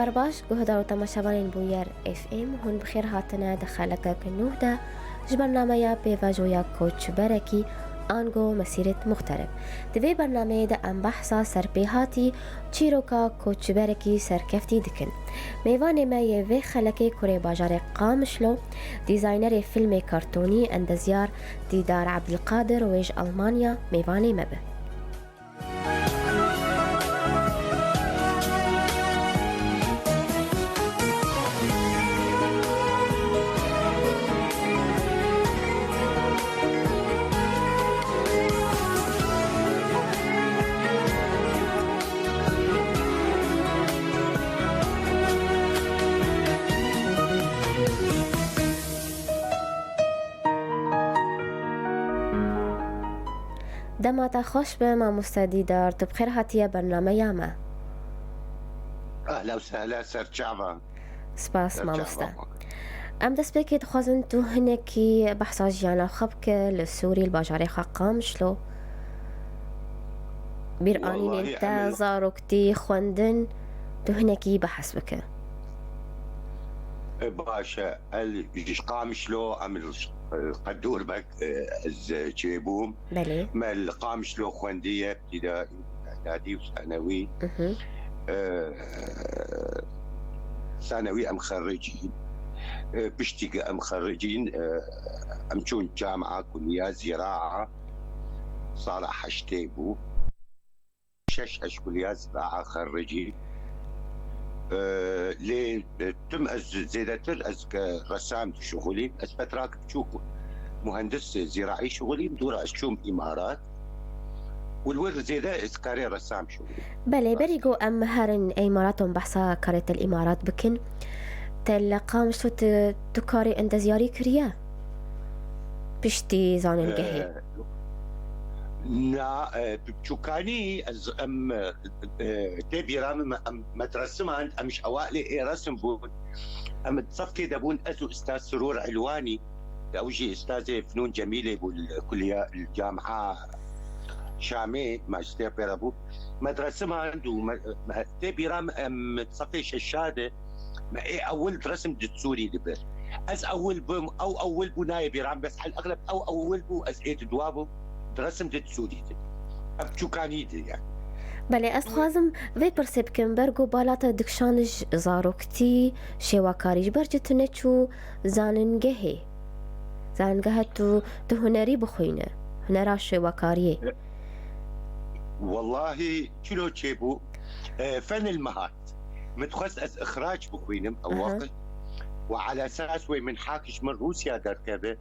بخير باش قهدر وتماشبانين بوير اف ام هون بخير هاتنا دخلك كنوهدا برنامج بيفا جويا كوتش بركي آنگو مسيرة مغترب دوی برنامه ده ام بحثا سر پیهاتی چیروکا کوچ برکی سر کفتی دکن میوان ما یه خلکه کره باجار قامشلو دیزاینر فیلم کارتونی اندزیار دیدار عبدالقادر ویج ألمانيا میوان ما به دمتا خوش به ما مستدی دار تو بخیر هاتیه برنامه یامه اهلا وسهلا سرچاوه سپاس ما مستا ام دست بكي تخوزن تو هنكي بحثا جيانا خبك للسوري الباجاري خاقام شلو بيرانين انتا زاروكتي خوندن تو هنكي بحث بك باشا الجيش قام شلو عمل قدور بك الجيبوم بلي ما القام شلو خوندية ابتدائي اعدادي وثانوي ثانوي ام خريجين بشتي ام خريجين امشون جامعة كلية زراعة صالح حشتيبو شش كلية زراعة خريجين ليه تم زيادة از كرسام شغلي از فتراك بشوف مهندس زراعي شغلي بدور اشوم امارات والورد زيادة از كاري رسام شغلي بلي بريقو ام هارن اماراتهم بحثا كاريت الامارات بكن تلقام شو تكاري انت زياري كريا بشتي زان القهي نا بشوكاني از ام تبي رام مدرسة مش اوائل رسم بون ام تصفكي دبون ازو استاذ سرور علواني اوجي استاذ فنون جميله بالكليه الجامعه شامي ماجستير بيرابو مدرسة ما عنده تبي رام ام تصفي ششاده ما ايه اول رسم دتسوري دبر از اول بو او اول بو نايب رام بس على الاغلب او اول بو از ايه دوابو رسم دتسوري بشوكاني يعني بله از خوازم وی پرسیب کم برگو بالاتا دکشانج زاروکتی شواکاریج برجتونه چو زاننگهی زاننگه تو هنری بخوینه هنرا شواکاریه والله شنو تشيبو فن المهات متخصص از اخراج بخوينم او وقت وعلى اساس وين من حاكش من روسيا دركبه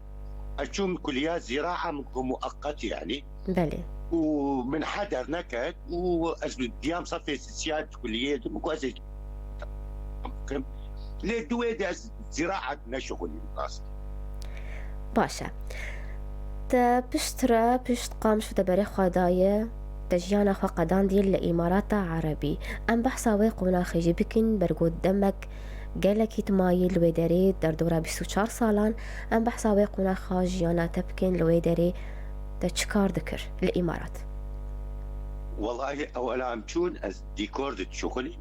اشوم كليات زراعه مؤقت يعني بله ومن حدر نكد ديام صفي سياد كلية مكوزي ليه دويدة زراعة نشغل الناس باشا تا بشترا بشت قام شو دبري خدايا تجيانا خقدان ديال الإمارات عربي أم بحثا ويقونا خيجي بكن برقود دمك قالك يتمايل لويداري دردورا بسو 4 سالان أم بحثا ويقونا خاجيانا تبكن لويداري تشكار ذكر الإمارات والله أولا أمشون از ديكور شغلي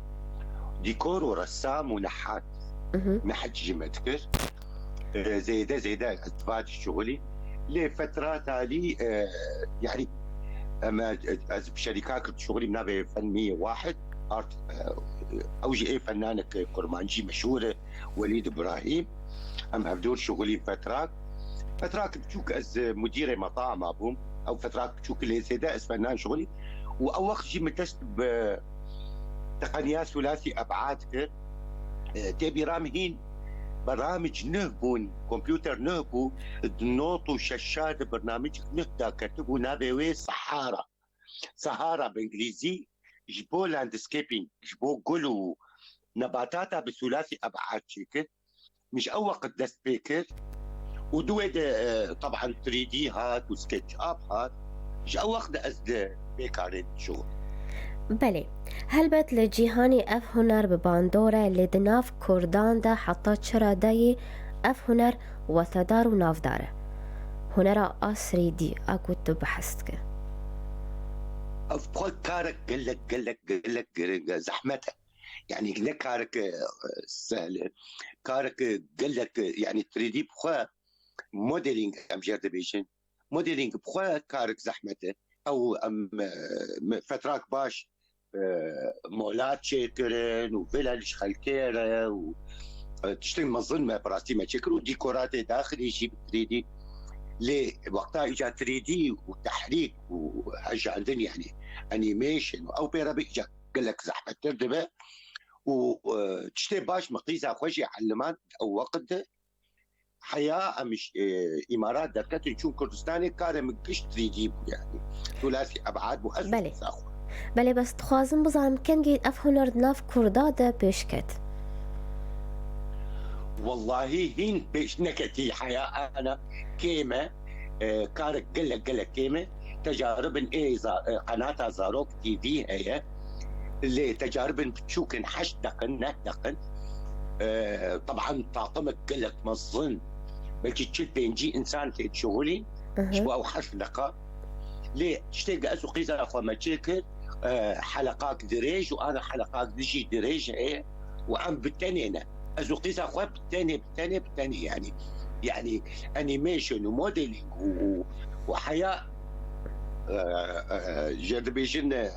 ديكور ورسام ونحات نحت جمتكر زيدا أتفاد شغلي لفترة تالي يعني أما از بشركات شغلي منابع فنية واحد ارت اوجي ايه فنانك كرمانجي مشهورة وليد ابراهيم ام هبدور شغلي فتراك بتشوك از مديرة مطاعم ابوم او فتراك بتشوك اللي زيدا از فنان شغلي واول شيء متست بتقنيات ثلاثي ابعاد تبي رامهين برامج نهبون كمبيوتر نهبو نوطو شاشات برنامج نهدا كتبو نابوي صحارى بانجليزي جبو لاندسكيبينج جبو قلو نباتاتها بثلاثي ابعاد شيك مش اول قد دست بيكر ودويد طبعا 3 دي هات وسكتش اب هات مش اول قد ازد بيكارين شغل بله هل بات لجيهاني اف هنر بباندورة لدناف كردان دا حتى چرا داي اف هنر وثدار وناف داره هنر أسري دي أقول بحثك أفضل كارك قال لك زحمتها يعني نكارك سهل كارك قال لك يعني 3 دي بخوا موديلينج ام جاردبيشن موديلينج بخوا كارك زحمته او ام فتراك باش مولات شيكرن وفيلا خلكيره وتشتري منظمه براستي ما شكل وديكورات داخلي شيء 3 دي ليه وقتها اجى 3 دي وتحريك وحاجه عندنا يعني انيميشن او بيرا اجى قال لك زحمه تردبه وتشتري باش مقيسه خوشي علمان او وقت حياه مش امارات دكتور تشوف كردستاني كاره مكش 3 دي يعني ثلاثي ابعاد مؤسس بله بله بس تخوازم بزعم كان جيت افهنر ناف كرداده بيشكت والله هين بيش نكتي حياه انا كيمه كارك قال لك كيمه تجارب قناتها زاروك تي في هي اللي تجارب بتشوكن حش دقن طبعا تعطمك قال لك مظن بلكي تشيل بينجي انسان في شغلي شو او حرف دقه ليه تشتاق اسو قيزه اخو ما تشكر حلقات دريج وانا حلقات ديجي دريج هي وعم بالتاني اسو قيزه اخو بالتاني يعني انيميشن وموديلينج وحياه جربيشن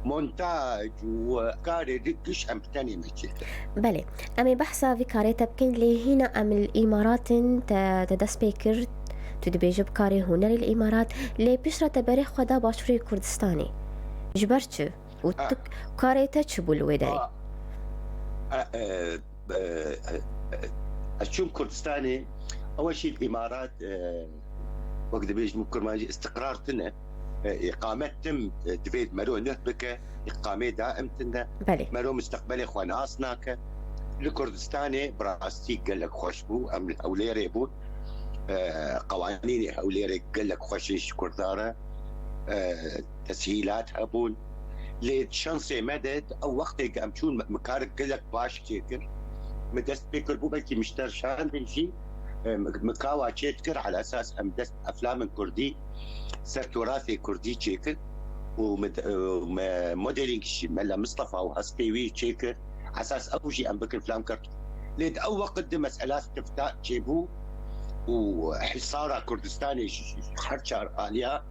مونتاج وكاري دكش ام تاني ماشي بله امي بحثا في كاريتا بكن لي هنا ام الامارات تدا سبيكر تدبيج بكاري هنا للامارات لي بشرة تباريخ خدا باشوري كردستاني جبرتش وتك كاريتا تشبو الوداري اشوم كردستاني اول شيء الامارات وقت بيج ممكن استقرار تنا إقامة تم تفيد مرو نهبك إقامة دائم تنا مرو مستقبل إخوان أصناك الكردستاني براستي قال لك خوشبو أم أوليري بون قوانين أوليري قال لك خوشيش كردارة تسهيلات هبون لتشانسي مدد أو وقت أمشون مكارك قال لك باش تيكر مدست بيكر بو بلكي مشتر شان بنشي مكاوا تشيتكر على أساس أمدست أفلام كردي سر تراثي كردي تشيكر وموديلينج ملا مصطفى وهسكيوي تشيكر على اساس اوجي ام بكر فلام كرت ليد او وقت مسألة استفتاء تشيبو وحصارة كردستاني حرشار آليا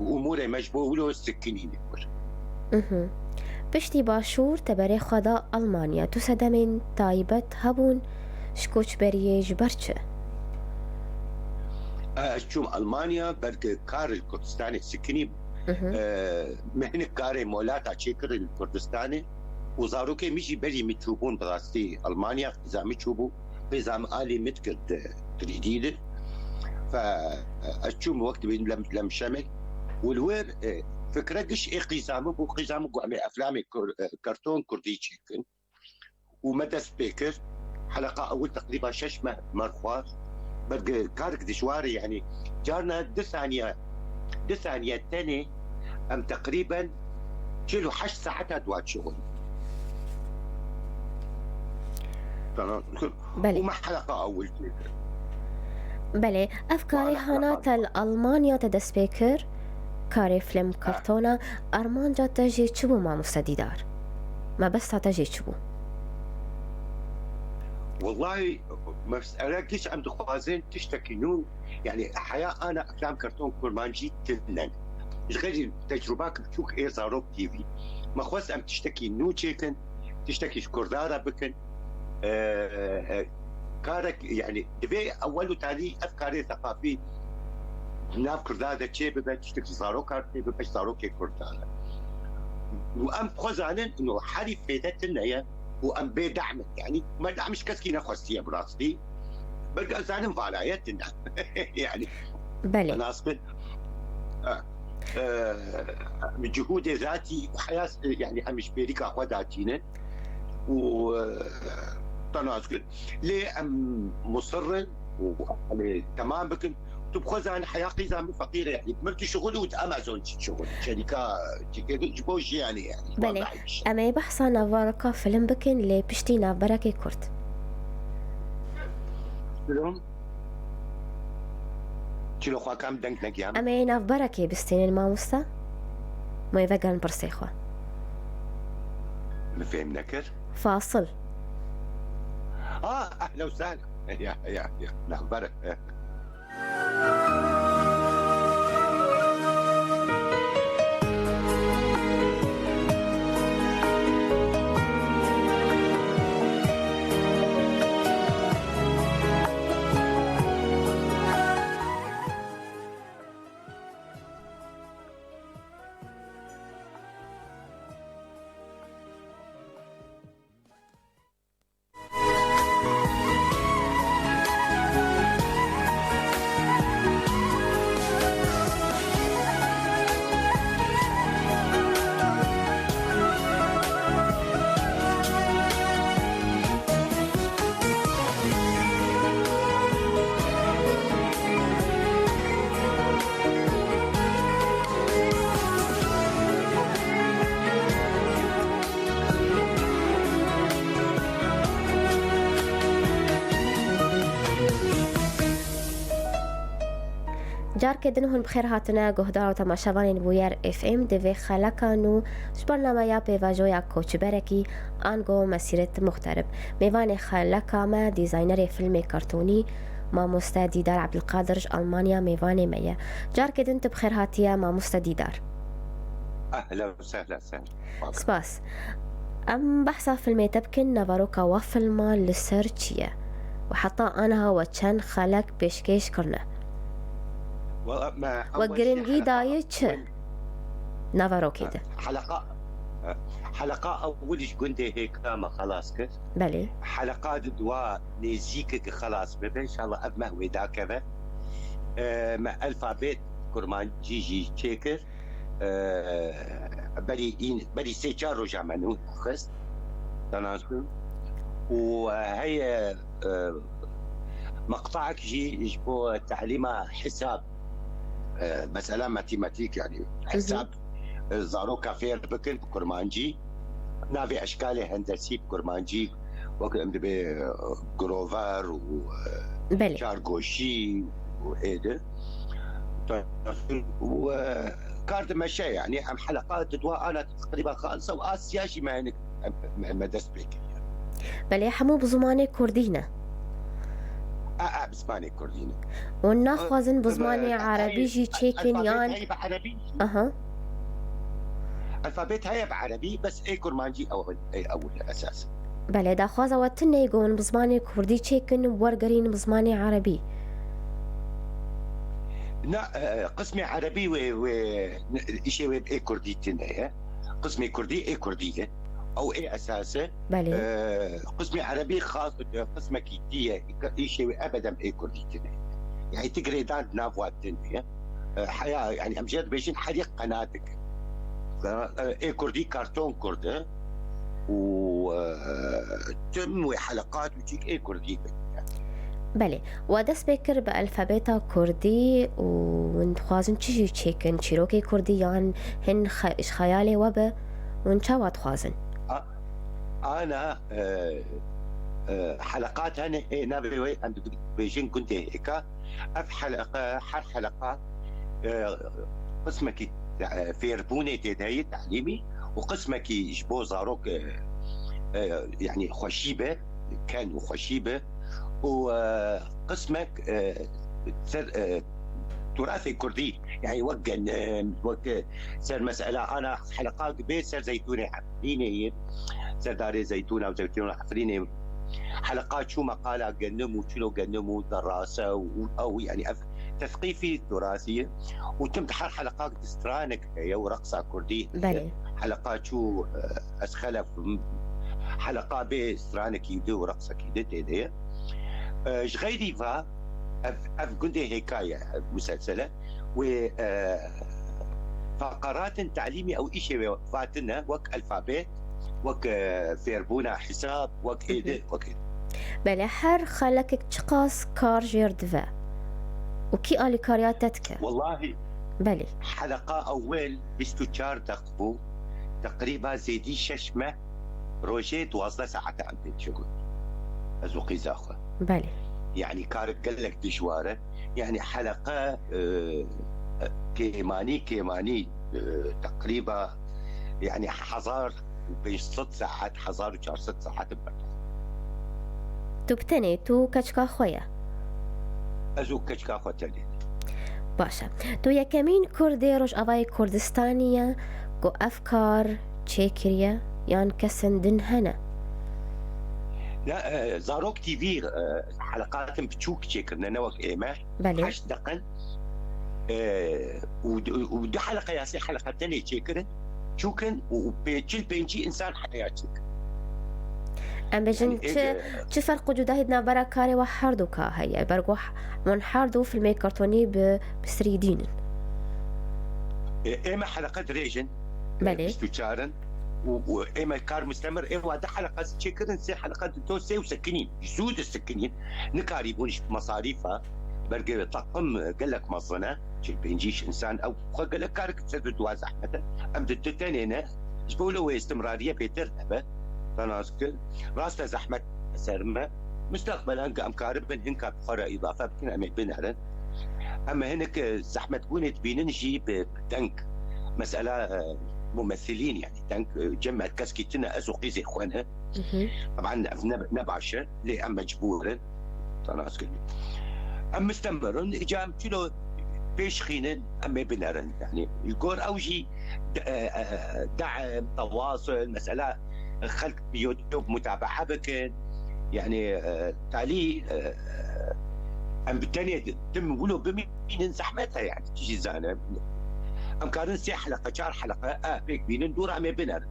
واموره مجبولو السكينين بشتي باشور تبري خدا ألمانيا تسدمين تايبت هبون شكوش بريج برشة شوم ألمانيا برك كار الكردستاني سكني مهن كار مولات تشيكر الكردستاني وزاروكي ميجي بري متشوبون براستي ألمانيا إذا متشوبو إذا آلي متكرد تريديد فأشوم وقت بين لم شمل والوير فكرة قش قيزامو بو قيزامو عمل أفلام كرتون كردي تشيكن ومدى سبيكر حلقة أول تقريبا 6 مرخوات برق كارك دشواري يعني جارنا دي ثانية تاني أم تقريبا كيلو 8 ساعات أدوات شغل وما حلقة أول بله أفكاري هانات الألمانيا تدا سبيكر كاري فيلم كرتونا أرمان جا تجي تشبو ما مستديدار ما بس تجي تشبو والله مسألة كيش عم تخوازين تشتكينون يعني حياة أنا أفلام كرتون كورمانجي تنن غير تجرباك بتشوك إيه زاروك تي في ما خوز أم تشتكي نو تشيكن تشتكي كردارة بكن كارك يعني دبي أول وتالي أفكاري ثقافي ناف كردارة تشي ببا تشتكي زاروك كارتي ببا زاروك كردارة وأم خوزانن إنه حالي فيدتنا يا وأم بدعمت يعني ما دعمش كسكينة خاصية براستي بلقى زانم فعالياتنا يعني بلي مناسبة بجهود ذاتي وحياة يعني أمش بيريكا خداتينا وتناسق ليه أم مصر تمام بكن تبخذ عن حياة قيزة فقيرة يعني مركي شغل وأمازون شغل شركة جبوش يعني بلي أما بحثا نافاركا فيلم بكن لي بشتي نافبركي كرت شلون؟ شلو خوا كام دنك نقيام؟ أما نافبركي بستين الماوستا ما يفقان برسيخوا مفهم نكر؟ فاصل. اهلا وسهلا. يا نخبرك. جار كدن هون بخير هاتنا گهدار و تماشاوان بویر اف ام دوی خلکانو شبرنامه یا پیواجو یا کوچ برکی آنگو مسیرت مخترب میوان خلکامه دیزاینر فیلم کارتونی ما مستدیدار عبدالقادر ألمانيا میوان ميا جار كدن تبخير هاتيا ما مستدیدار. اهلا وسهلا. سپاس. ام بحثا فيلمي تبكن نافاروكا وفيلما لسرچية وحتى أنا وچن خلق بيشكيش كرنا وقرنجي دايتش نافاروكي ده حلقة أولش قندي هيك ما خلاص كده بلي حلقات دواء نزيكك خلاص بابا إن شاء الله أبمه ودا كذا مع ألفابيت كرمان جي تشيكر بري سيجار رجع منو خست تناسكم وهي مقطعك يجبو تعليمها حساب مسألة ماتيماتيك يعني حساب زارو كافير بكل بكرمانجي نافي أشكال هندسي بكرمانجي وكل جروفر وشارغوشي وهيدا وكارت مشي يعني أم حلقات دواء أنا تقريبا خالصة وآسياشي ما هنك مدرس بيكي بل حمو بزماني كردينا بزماني كردينا والناخوازن بزماني عربي جي تشيكن يان هي بعربي الفابيت هي بعربي بس اي كرمانجي اول اساس بله دا خوازا واتن يقون بزماني كردي تشيكن ورقرين بزماني عربي لا قسمي عربي و شيء اي كردي تنها قسمي كردي اي كرديه او اي اساسه قسمي عربي خاص قسمه كيديه شيء ابدا اي كردي تنها يعني تقري دان نافوات تنها حياه يعني امجاد بيجين حريق قناتك اي كردي كرتون كرده وتم وحلقات وجيك اي كردي بله ودس بكر بألفابيتا كردي ونخوازن تشي تشيكن تشيروكي كردي يان هن خيالي وبا ونشاوا تخوازن انا حلقات انا نابي عند بيجين كنت هيك اف حلقه حلقات قسمك فيربوني تداي تعليمي وقسمك يجبو زاروك يعني خشيبه كانوا خشيبه وقسمك تراثي كردي يعني وقت صار مسألة أنا حلقات بيت صار زيتونة عفرينة صار داري زيتونة وزيتونة عفرينة حلقات شو مقالة قنموا شنو قنموا دراسة أو يعني تثقيفي تراثية وتم تحر حلقات دسترانك هي ورقصة كردية حلقات شو أسخلف حلقات بسترانك يدو ورقصة كيدت غيري فا أف قندي حكاية مسلسلة و فقرات تعليمي أو إشي فاتنا وك ألفابيت وك فيربونا حساب وك إيدي وك بله هر خلقك تقاس كار جيردفا وكي آلي كارياتتك والله بله حلقة أول بستو تشار دقبو تقريبا زيدي ششمة روجيت واصلة ساعة عندي شغل أزوقي زاخة بله يعني كارت قال لك دشواره يعني حلقه كيماني تقريبا يعني حزار وبين 6 ساعات حزار وشار 6 ساعات ببرد تو بتني تو كچكا خويا ازو كچكا خوتلي باشا تو يكمين كردي روش أواي كردستانية كو أفكار تشيكريا يان كسن دن هنا لا زاروك تي في حلقات بتشوك تشيكرنا نوك ايما بلي حش دقن ودي حلقة ياسي حلقة تانية تشيكرن شوكن وبيجي بينجي انسان حياتك ام بجن چه فرق جدا هيدنا برا كاري وحاردو كا هيا برقو من حاردو فيلمي كرتوني بسريدين ايما حلقات ريجن بلي بستوشارن وايما كار مستمر ايوا ده حلقات تشيكرن سي حلقات تو سي وسكنين يسود السكنين نكاري بونش مصاريفها برقي طقم قال لك مصنع بينجيش انسان او قال لك كارك تسدد زحمه ام التاني جبولو استمراريه بيترتبه تناسك راستا زحمه سرمه مستقبلا ام كاربن هنكا بخرا اضافه بكن ام بنهرن اما هناك زحمه تكون تبين نجي بتنك مساله ممثلين يعني تنك جمع كاسكيتنا اسوقي زي اخوانها طبعا نبعشه لي ام مجبورا تناسك ام مستمرن اجام كيلو بيش خينن ام بنهرن يعني يقول اوجي دعم تواصل مساله خلق بيوتيوب متابعه بكن يعني تالي ام بالتالي تم ولو بمين زحمتها يعني تجي زانه ام كان سي حلقه شهر حلقه بيك بين ندور ام بنر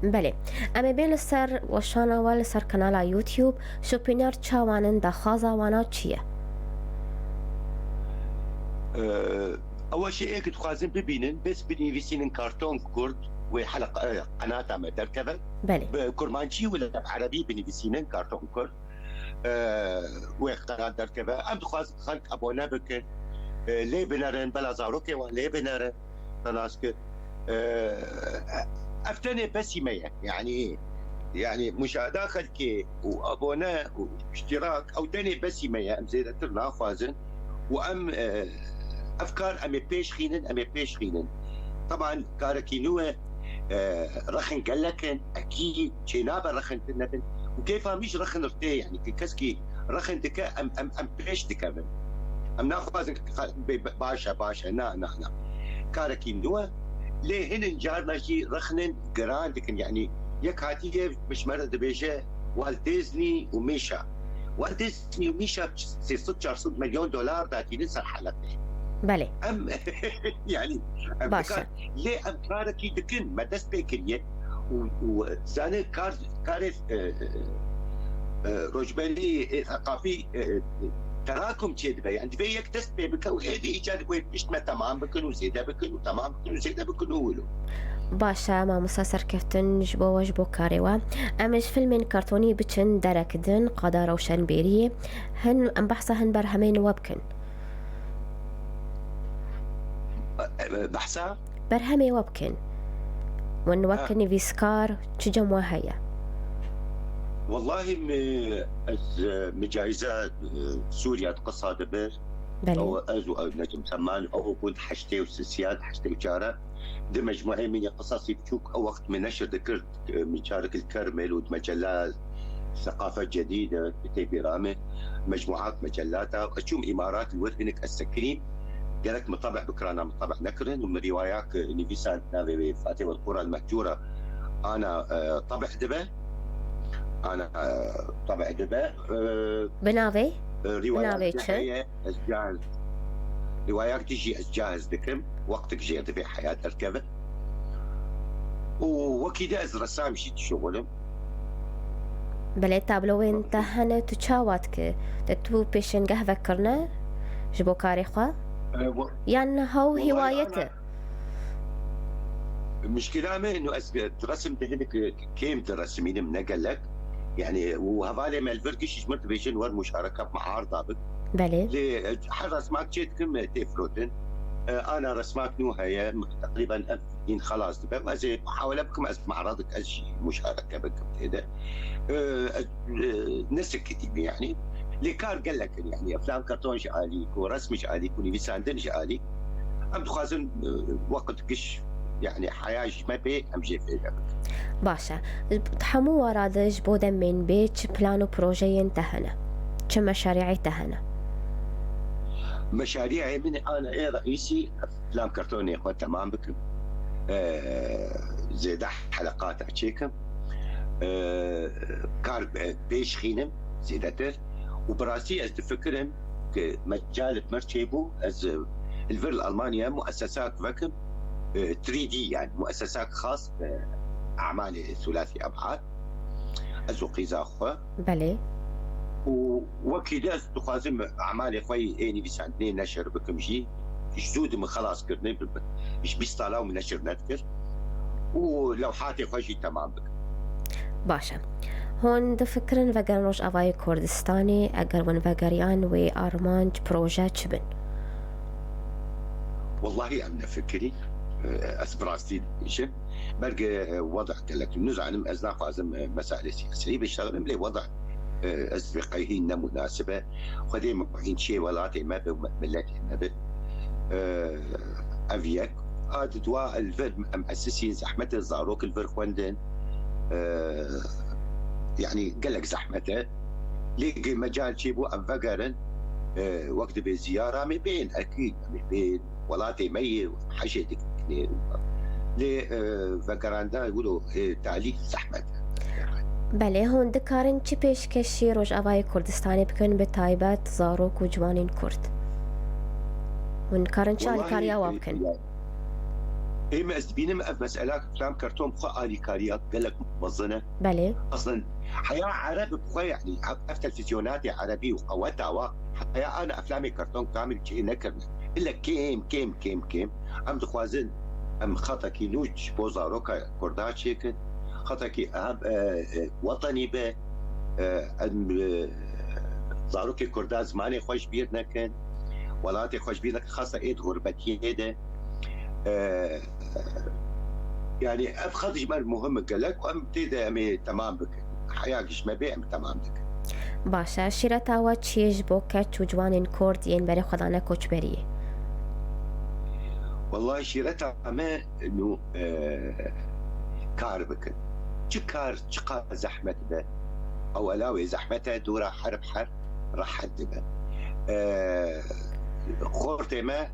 بله ام بين السر وشانا وال سر قناه يوتيوب شو بينر تشاوانن دخازا وانا تشيه اول شيء هيك تخازن ببينن بس بدي يفيسين كرتون كرد وحلقه قناه ما دركبه بله كرمانشي ولا عربي بني بسينن كرتون كرد وقناه دركبه ام تخاز خلق ابونا بك لي بنرن بلا زاروكي ولي بنرن تناسك افتني بس يعني مشاهده خلكي وابونا واشتراك او تاني بس ام زيدت لنا خازن وام افكار ام بيش خينن طبعا كاركينوه رخن قال لك اكيد جنابه رخن تنبن وكيف مش رخن ارتي يعني كسكي رخن دكا ام بيش دكا ام ناخذ باشا نا كاركينوه ليه هن جارنا شي رخنن جراند يعني يكاتيه مش مرد بيجه والديزني وميشا والديزني وميشا سي 16 مليون دولار داتي نسى حلقه بله ام يعني باشا ليه ام كاركي دكن ما دست بيكريه وزانه كارث رجبلي ثقافي تراكم كذبه يعني دبي يكتسب بك وهذه ايجاد ويش ما تمام بكن وزياده بكن وتمام بكن وزياده بكن ولو باشا ما مساسر كفتن جبو وجبو كاريوا امش فيلمين كرتوني بچن دركدن قدا روشن بيري هن ام بحثا هن برهمين وبكن بحثا برهمي وبكن وان وبكن فيسكار تجم وهيا والله مجايزات سوريا تقصى دبر او ازو نجم سمان او كنت حشتي وسياد حشتي وشاره دي مجموعه من قصصي بتشوك او وقت من نشر ذكرت مشارك الكرمل ومجلات ثقافه جديده بتيبي رامه مجموعات مجلاتها اشوم امارات الورهنك السكرين قالك مطبع بكرانا مطبع نكرن ومن رواياك نيفيسان نافي فاتي والقرى المهجوره انا طبع دبه انا طبع دبه بنافي روايات اشجاز روايات تجي اشجاز بكم وقتك جيت في حياه اركبه وكذا از رسام شي شغلهم بلي تابلوين تهنا تشاواتك تتو بيشن قهوة فكرنا جبو كاريخا يعني هو هوايته المشكلة ما انه رسم هناك كيم ترسمين من قال لك يعني وهذا ما الفرقش يشمرت بيشن ور مشاركة مع عرض بلي رسمات جيتكم تفروتن انا رسمات نوها تقريبا خلاص زي محاولة بكم معرضك اشي مشاركة بكم كذا نسك كتير يعني اللي كان قال لك يعني افلام كرتون شعالي ورسم شعالي ونيفيسان شعالي ام تخازن وقت قش يعني حياة ما بي أم جي في باشا تحمو ورادج بودا من بيتش بلانو بروجين تهنا كم مشاريعي تهنا مشاريعي من أنا إيه رئيسي أفلام كرتوني إخوة تمام بكم زي 10 حلقات أحكيكم كار بيش خينم زيدتر وبراسي أستفكرهم مجال مرتبو از الفير الألمانيا مؤسسات وكم 3D يعني مؤسسات خاص بأعمال ثلاثي أبعاد أزو قيزا أخوة بلي وكذا تخازم أعمال أخوي إيني بساندنين نشر بكم جي جدود من خلاص كرني مش بيستالاو من نشر نذكر ولوحاتي خوشي تمام بك باشا هون دفكرن فقرن روش أفاي كردستاني أقر ون فقريان وآرمانج بروجا چبن والله أنا فكري أسبراستي إيش برجع وضع قالك نزعل أزناق عزم مسائل سياسية بيشتغل ملي وضع أسبقيهن مناسبة خدي مقعين شيء ولاتي ما بملاتي ما ب أفيك هذا دواء الفر مؤسسين زحمة الزاروك الفر خوندن يعني قالك زحمته لقي مجال شيبو أم فقرن وقت بزيارة من بين أكيد من بين ولاتي مي حشدك لفقراندا يقولوا تعليق زحمته بله هون دكارن چی پیشکشی روش آوای کردستانی بکن به تایبت زاروک و جوانین کرد هون کارن چه آلیکاریا وابکن اي ما ازبينم مسألة افلام كرتون بخو آليكاريا قال لك مظنة بله اصلا حياة عربي بخو يعني تلفزيوناتي عربي وقواتها حياة انا افلامي كرتون كامل شيء نكرنا الا كيم ام دخوازن ام خطكي نوج بوزاروكا كرداتشيكن خطكي وطني به ام زاروكي كرداز زماني خوش بير نكن ولاتي خوش بير نكن خاصة ايد غربتي ده يعني ابخذ جمال مهم قال لك وام تيدا امي تمام بك حياكش ما بي ام تمام بك باشا شيرتا و چیج بوكت و جوانين كورد ين بري خدانا كوچ بريه والله شيرتا ما انه كار بك كار شقا زحمة به او الاوي زحمتها دورة حرب راح حد به خورتي ما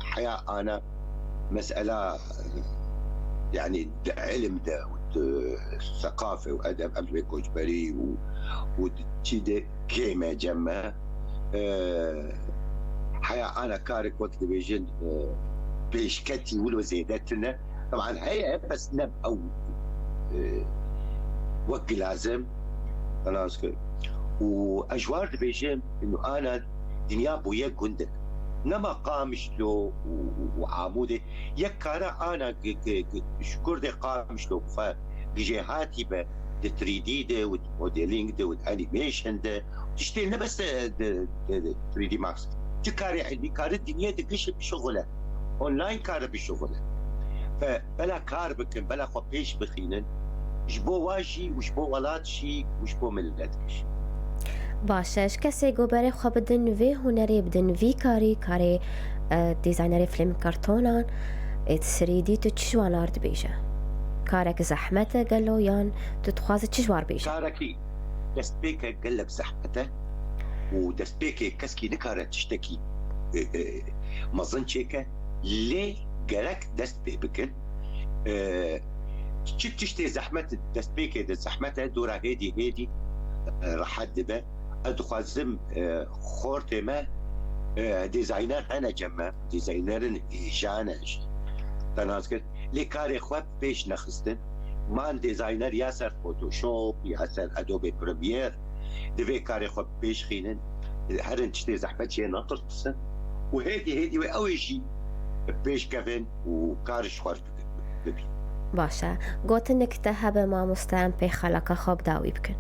حياة انا مسألة يعني علم ده ثقافة وأدب أمريكا كوجبري وتشيد كيما جمع حياة أنا كارك وقت بيجن بيش كتي ولو زيدتنا طبعا هي بس نب أو وقت لازم خلاص وأجوار بيجن إنه أنا دنيا بويا جندك نما قامش له وعامودي يكارا انا شكر دي قامش له فجهاتي ب 3 دي ده والموديلينج ده والانيميشن ده تشتغلنا بس 3 دي ماكس تكاري علمي كار الدنيا دقش بشغله اونلاين كار بشغله فبلا كار بكن بلا خبيش بخينن جبو واجي وجبو ولاتشي وجبو ملتش باشش کسی گوبره خواب بدن وی هنری بدن وی کاری دیزاینری فیلم کارتونان ات 3D تو چشوان آرد بیشه کارک زحمته قالو یان تو تخواز چشوار بیشه کارکی دست بیکه قلب زحمته و دست بیکه کسکی نکاره تشتکی مظن چیکه لی گرک دست بی بکن چی تشتی زحمت دست بیکه دست زحمته دورا هیدی راح حد به ادخوازم خورت ما ديزاينر انا جمع ديزاينر جانش تناسكت لكاري خواب بيش نخستن مان ديزاينر ياسر فوتوشوب ياسر ادوبي بريمير دفي كاري خواب بيش خينن هرن تشتي زحمت شي نطرسن وهيدي واول شيء بيش كفن وكارش خوارت ببي باشا قلت انك تهب ما مستعم بي خلقه خواب داوي بكن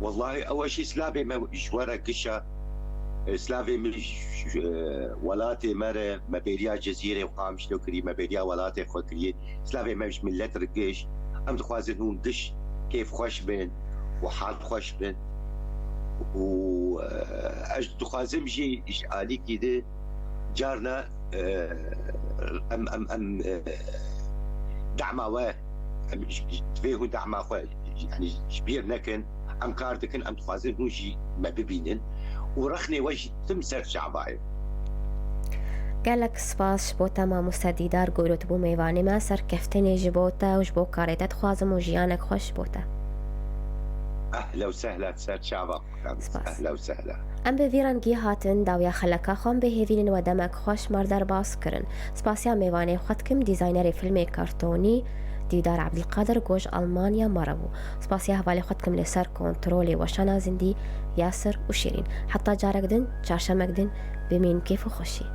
والله اول شيء سلافي ما جوارا كشا سلافي مش ولاتي مره مبيريا جزيره وقامش لو كري مبيريا ولاتي خوكري سلافي ما مش ملت رقيش ام تخوازن هون دش كيف خوش بين وحال خوش بين و اج تخوازم جي اش الي كده جارنا ام دعمه تفيهو دعمه يعني شبير نكن ام كاردكن ام تخازن نوجي ما ببينن ورخني وجه تمسر شعباي قالك سپاس بوتا ما مستدیدار گویلوت بو میوانی ما سر کفتنی جبوتا و جبو کاریتت خوازم و جیانک خوش بوتا. اهلا وسهلا سر شعبا. اهلا وسهلا. ام به ویرانگی هاتن داویا خلکا خام به هیوین و دمک خوش مردر باز کرن. سپاسیا میوانی خود کم دیزاینر فیلم کارتونی دیدار عبدالقادر گوش آلمانیا مربو. سپاسیا حوالی خود کم لسر کنترلی و شانا زندی یاسر و شیرین. حتی جارک دن چارشمک دن بمین کیف و خوشی.